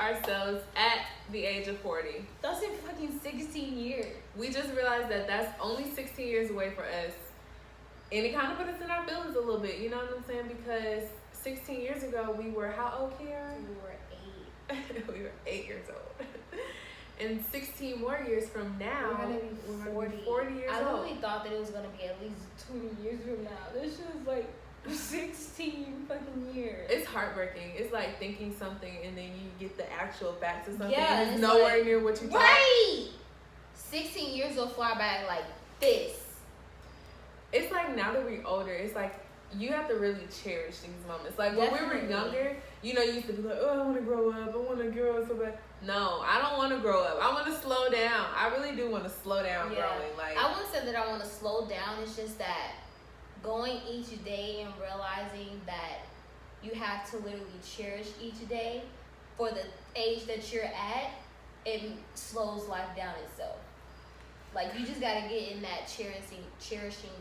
ourselves at the age of 40. That's in fucking 16 years. We just realized that that's only 16 years away for us. And it kind of put us in our feelings a little bit, you know what I'm saying? Because 16 years ago, we were how old, Kiera? We were 8. We were 8 years old. And 16 more years from now, we're gonna be 40 years old. I really thought that it was gonna be at least 20 years from now. This shit is like 16 fucking years. It's heartbreaking. It's like thinking something and then you get the actual facts of something Yeah, and it's nowhere like, near what you thought. Right! 16 years will fly by like this. It's like now that we're older, it's like you have to really cherish these moments. Like when we were younger, you know, you used to be like, oh, I want to grow up. I want to grow up so bad. No, I don't want to grow up. I want to slow down. I really do want to slow down growing. Like I wouldn't say that I want to slow down. It's just that going each day and realizing that you have to literally cherish each day for the age that you're at, it slows life down itself. Like you just gotta get in that cherishing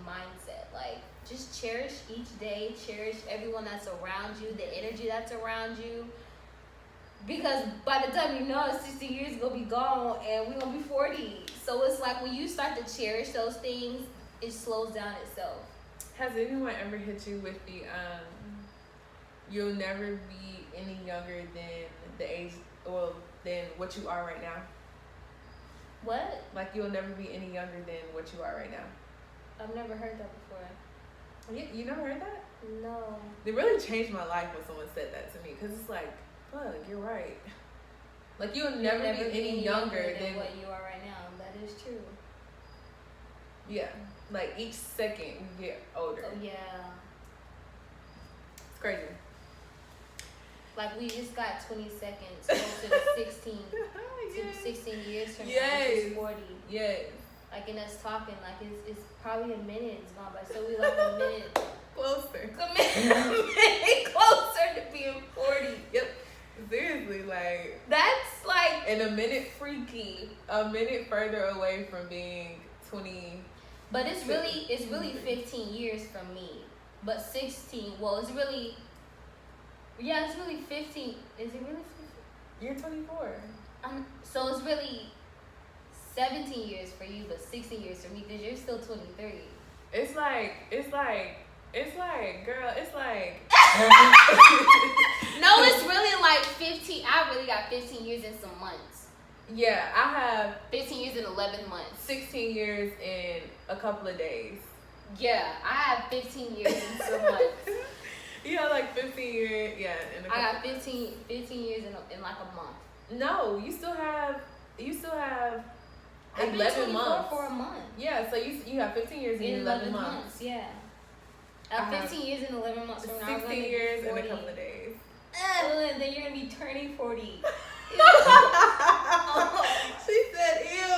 mindset. Like just cherish each day, cherish everyone that's around you, the energy that's around you. Because by the time you know it, 60 years gonna be gone and we're gonna be 40. So it's like when you start to cherish those things, it slows down itself. Has anyone ever hit you with the you'll never be any younger than the age than what you are right now? What? Like you'll never be any younger than what you are right now. I've never heard that before. You never heard that? No. It really changed my life when someone said that to me because it's like, fuck, you're right. Like you'll never be any younger than what you are right now. That is true. Yeah. Like each second you get older. Oh, yeah. It's crazy. Like we just got 20 seconds closer to 16. Yes. 16 years from now, Yes. which is 40. Yes. Like in us talking, like it's probably a minute it's gone by. So we like a minute Closer. a minute closer to being 40. Yep. Seriously, like That's like in a minute, freaky. a minute further away from being 20. But it's really 15 years from me. But 16, well, it's really 15. Is it really 15? You're 24. So it's really 17 years for you, but 16 years for me because you're still 23. It's like, girl, it's like. No, it's really like 15. I really got 15 years in some months. Yeah, I have 15 years in 11 months. 16 years in a couple of days. Yeah, I have 15 years in some months. You have like 15 years, yeah. In a couple I got 15 years in like a month. No, you still have I've been 11 months. for a month. Yeah, so you have 15 years in 11 months. Yeah. I have 15 years in 11 months from now. 16 years in a couple of days. And then you're going to be turning 40. She said, ew.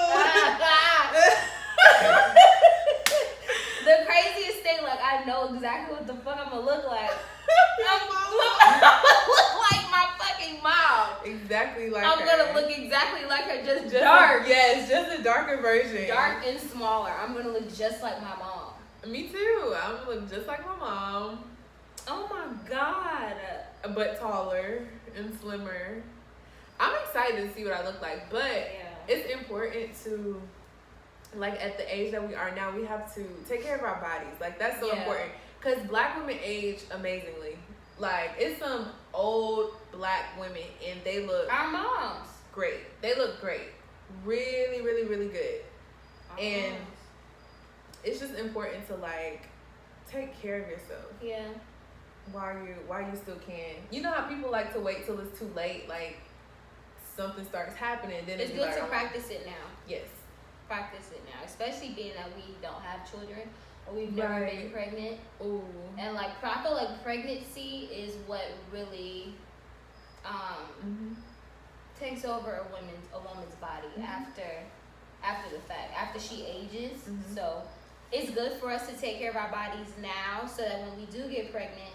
The craziest thing, like, I know exactly what the fuck I'm going to look like. I'm going to look like my fucking mom. Exactly like I'm her. going to look exactly like her, just dark. Yes, just a darker version. Dark and smaller. I'm going to look just like my mom. Me too. I'm going to look just like my mom. Oh my God. But taller and slimmer. I'm excited to see what I look like, but it's important to, like, at the age that we are now, we have to take care of our bodies. Like, that's so important. Because Black women age amazingly. Like, it's some old Black women, and they look... Our moms. Great. They look great. Really, really, really good. And it's just important to, like, take care of yourself. Yeah. While you still can. You know how people like to wait till it's too late, like something starts happening, then it's good to practice it now. Yes. Practice it now, especially being that we don't have children or we've never been pregnant. Ooh. And like I feel like pregnancy is what really takes over a woman's body after the fact, after she ages. So it's good for us to take care of our bodies now so that when we do get pregnant,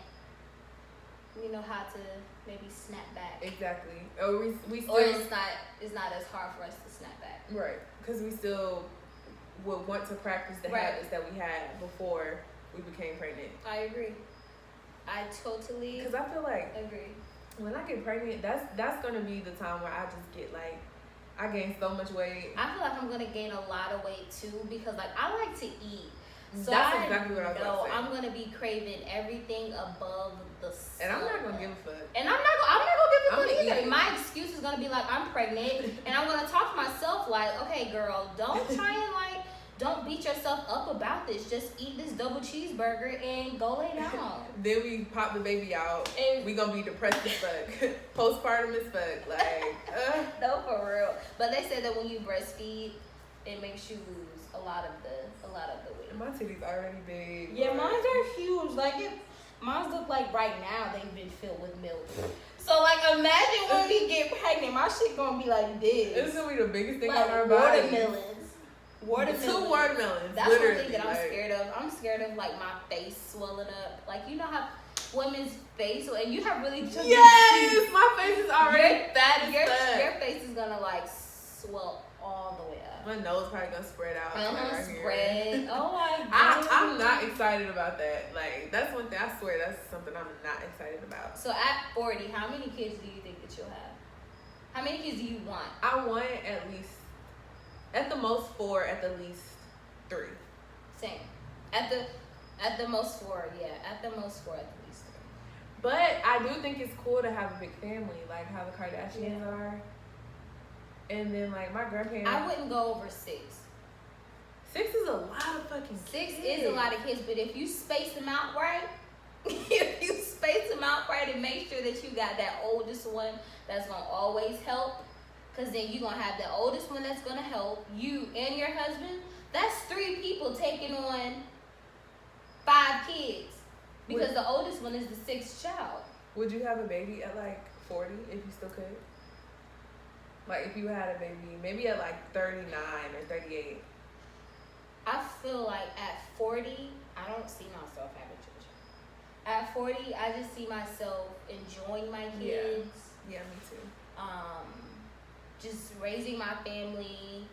we know how to maybe snap back. Exactly. Or we still, or it's not as hard for us to snap back. Right. Because we still would want to practice the habits that we had before we became pregnant. I agree. I totally Because I feel like agree. when I get pregnant, that's gonna be the time where I just get like, I gain so much weight. I feel like I'm gonna gain a lot of weight too because like I like to eat. So that's exactly what I was about to say. I'm gonna be craving everything above the sun. And I'm not gonna give a fuck. And I'm not gonna give a fuck either. Eat. My excuse is gonna be like I'm pregnant, and I'm gonna talk to myself like, okay, girl, don't try and like. Don't beat yourself up about this. Just eat this double cheeseburger and go lay down. Then we pop the baby out. And we gonna be depressed as fuck. Postpartum as fuck. Like, no, for real. But they said that when you breastfeed, it makes you lose a lot of the weight. My titties already big. Yeah, mine are huge. Like mine look like right now they've been filled with milk. So like imagine when we get pregnant, my shit gonna be like this. It's gonna be the biggest thing like on our body. Watermelons. 2 watermelons. That's one thing that I'm scared of. I'm scared of like my face swelling up. Like you know how women's face, and you have really yes, my face is already fat as fuck. Your face is gonna like swell all the way up. My nose probably gonna spread out. Spread. Oh my god. I'm not excited about that. Like that's one thing. I swear that's something I'm not excited about. So at 40, how many kids do you think that you'll have? How many kids do you want? I want at least. At the most 4, at the least 3. Same. At the most 4, yeah. At the most 4, at the least 3. But I do think it's cool to have a big family, like how the Kardashians are. And then like my grandparents. I wouldn't go over 6. 6 is a lot of fucking 6 kids. is a lot of kids, but if you space them out right, and make sure that you got that oldest one that's gonna always help. Because then you're going to have the oldest one that's going to help you and your husband. That's 3 people taking on 5 kids. Because the oldest one is the 6th child. Would you have a baby at like 40 if you still could? Like if you had a baby, maybe at like 39 or 38. I feel like at 40, I don't see myself having children. At 40, I just see myself enjoying my kids. Yeah, me too. Just raising my family,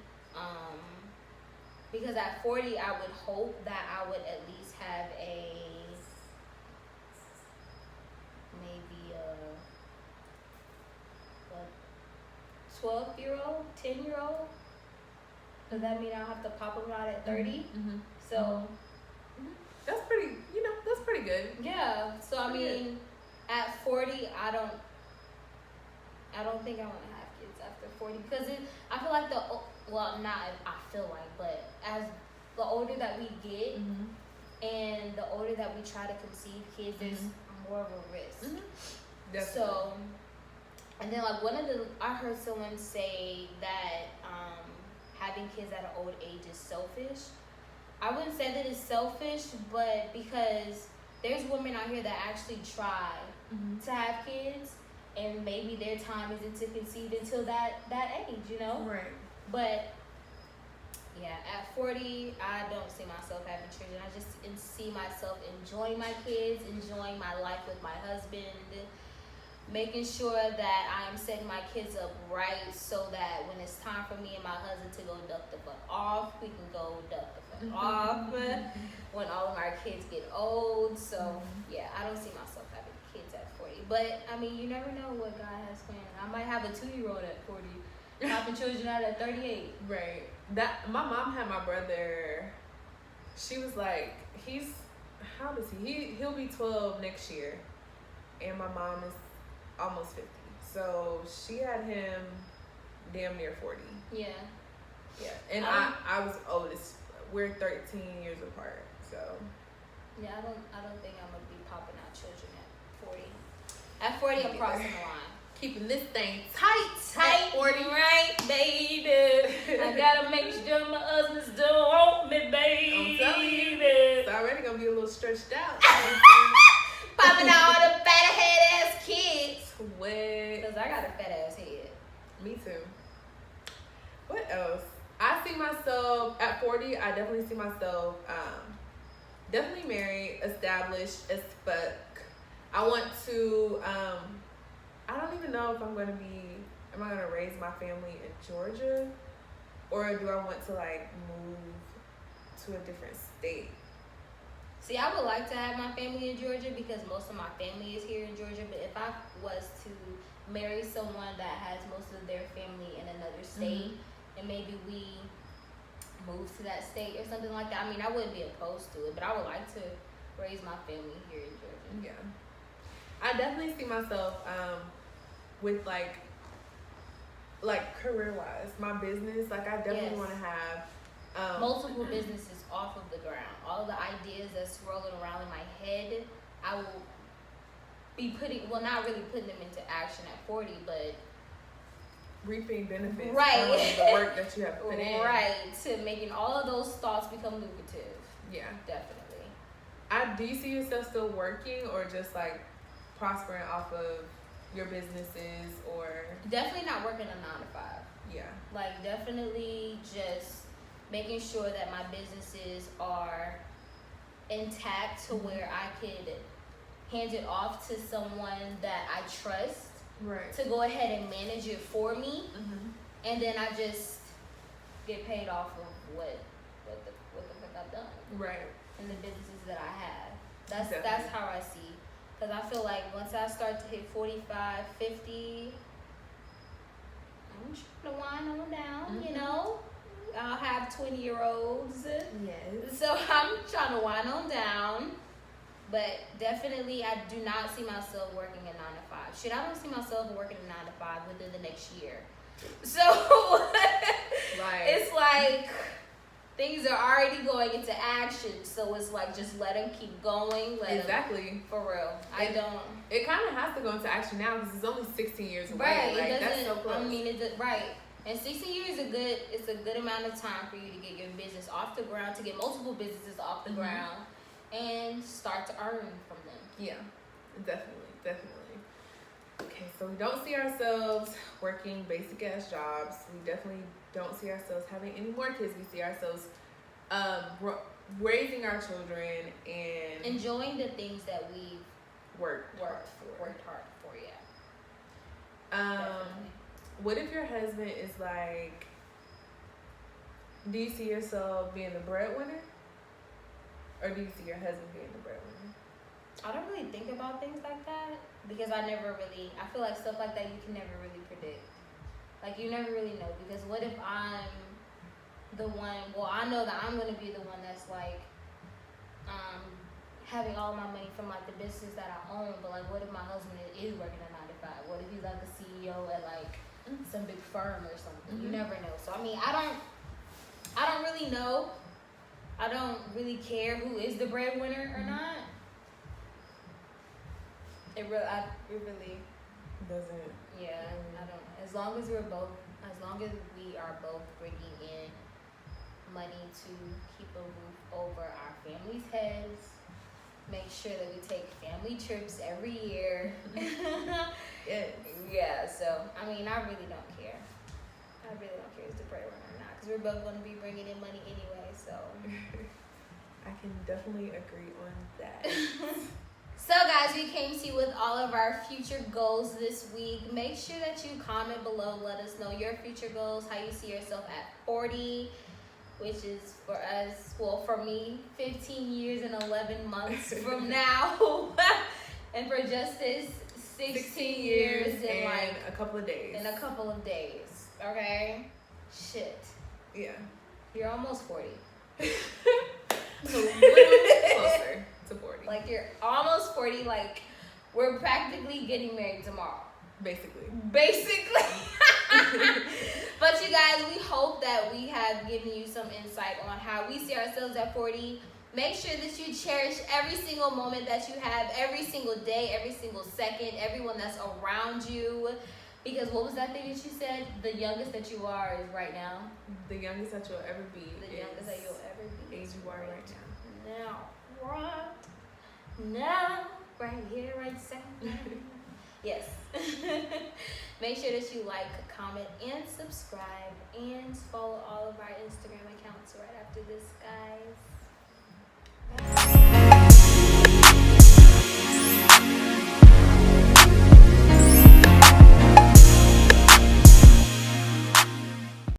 because at 40 I would hope that I would at least have maybe a 12-year-old, 10-year-old. Does that mean I'll have to pop them out at 30? Mm-hmm. So that's pretty good. Yeah. So I mean, at 40 I don't think I want to have kids after 40 because I feel like but as the older that we get and the older that we try to conceive kids, there's more of a risk. So, and then like I heard someone say that having kids at an old age is selfish. I wouldn't say that it's selfish, but because there's women out here that actually try to have kids. And maybe their time isn't to conceive until that age, you know? Right. But, yeah, at 40, I don't see myself having children. I just see myself enjoying my kids, enjoying my life with my husband, making sure that I'm setting my kids up right so that when it's time for me and my husband to go duck the fuck off, we can go duck the fuck off when all of our kids get old. So, yeah, I don't see myself having kids at 40. But I mean, you never know what God has planned. I might have a 2-year-old at 40, popping children out at 38. Right. My mom had my brother. She was like, how old is he? He'll be 12 next year, and my mom is almost 50. So she had him damn near 40. Yeah. Yeah. And I was oldest. We're 13 years apart. So. Yeah, I don't think I'm gonna be popping out children at 40. At 40, I'm crossing the line. Keeping this thing tight. At 40, right, baby. I gotta make sure my husband still want me, baby. I'm telling you, it's already gonna be a little stretched out. Popping out all the fat head ass kids. What? Because I got a fat ass head. Me too. What else? I see myself at 40. I definitely see myself definitely married, established as fuck. I want to, I don't even know if am I going to raise my family in Georgia? Or do I want to like move to a different state? See, I would like to have my family in Georgia because most of my family is here in Georgia. But if I was to marry someone that has most of their family in another state, and maybe we move to that state or something like that, I mean, I wouldn't be opposed to it. But I would like to raise my family here in Georgia. Yeah. I definitely see myself with like career-wise, my business. Like, I definitely want to have multiple businesses off of the ground. All of the ideas that's rolling around in my head, I will be not really putting them into action at 40, but reaping benefits right from the work that you have put in. Right, to making all of those thoughts become lucrative. Yeah. Definitely. Do you see yourself still working or just like prospering off of your businesses, or? Definitely not working a 9 to 5. Yeah. Like, definitely just making sure that my businesses are intact to where I could hand it off to someone that I trust, right, to go ahead and manage it for me, and then I just get paid off of what the fuck I've done, right, and the businesses that I have. That's how I see. Because I feel like once I start to hit 45, 50, I'm trying to wind on down, you know? I'll have 20-year-olds. Yes. So I'm trying to wind on down. But definitely, I do not see myself working a 9 to 5. Shit, I don't see myself working a 9 to 5 within the next year. So it's like things are already going into action. So it's like, just let them keep going. Exactly. For real. It kind of has to go into action now because it's only 16 years away. Right. Like, that's so close. I mean, right. And 16 years is a good amount of time for you to get your business off the ground, to get multiple businesses off the ground, and start to earn from them. Yeah, definitely. Okay, so we don't see ourselves working basic ass jobs. We definitely don't see ourselves having any more kids. We see ourselves raising our children and enjoying the things that we've worked hard for. What if your husband is like, do you see yourself being the breadwinner? Or do you see your husband being the breadwinner? I don't really think about things like that because I feel like stuff like that you can never really predict. Like, you never really know, because what if I'm the one, I know that I'm going to be the one that's like having all my money from like the business that I own, but like, what if my husband is working a 9 to 5? What if he's like a CEO at like some big firm or something? You never know. So I mean, I don't really know. I don't really care who is the breadwinner or not. It really doesn't. Yeah, I don't. As long as we are both bringing in money to keep a roof over our families' heads, make sure that we take family trips every year. Yes. Yeah. So I mean, I really don't care. I really don't care if it's the breadwinner or not, because we're both going to be bringing in money anyway. So I can definitely agree on that. So guys, we came to you with all of our future goals this week. Make sure that you comment below. Let us know your future goals, how you see yourself at 40, which is for us, for me, 15 years and 11 months from now. And for Justice, 16 years and like a couple of days. Okay? Shit. Yeah. You're almost 40. So a little closer to 40. Like, you're almost 40. Like, we're practically getting married tomorrow. Basically. But you guys, we hope that we have given you some insight on how we see ourselves at 40. Make sure that you cherish every single moment that you have, every single day, every single second, everyone that's around you. Because what was that thing that you said? The youngest that you are is right now. The youngest that you'll ever be. The youngest that you'll ever be. Age you are right now. Now, right here, right now. Yes. Make sure that you like, comment, and subscribe, and follow all of our Instagram accounts right after this, guys.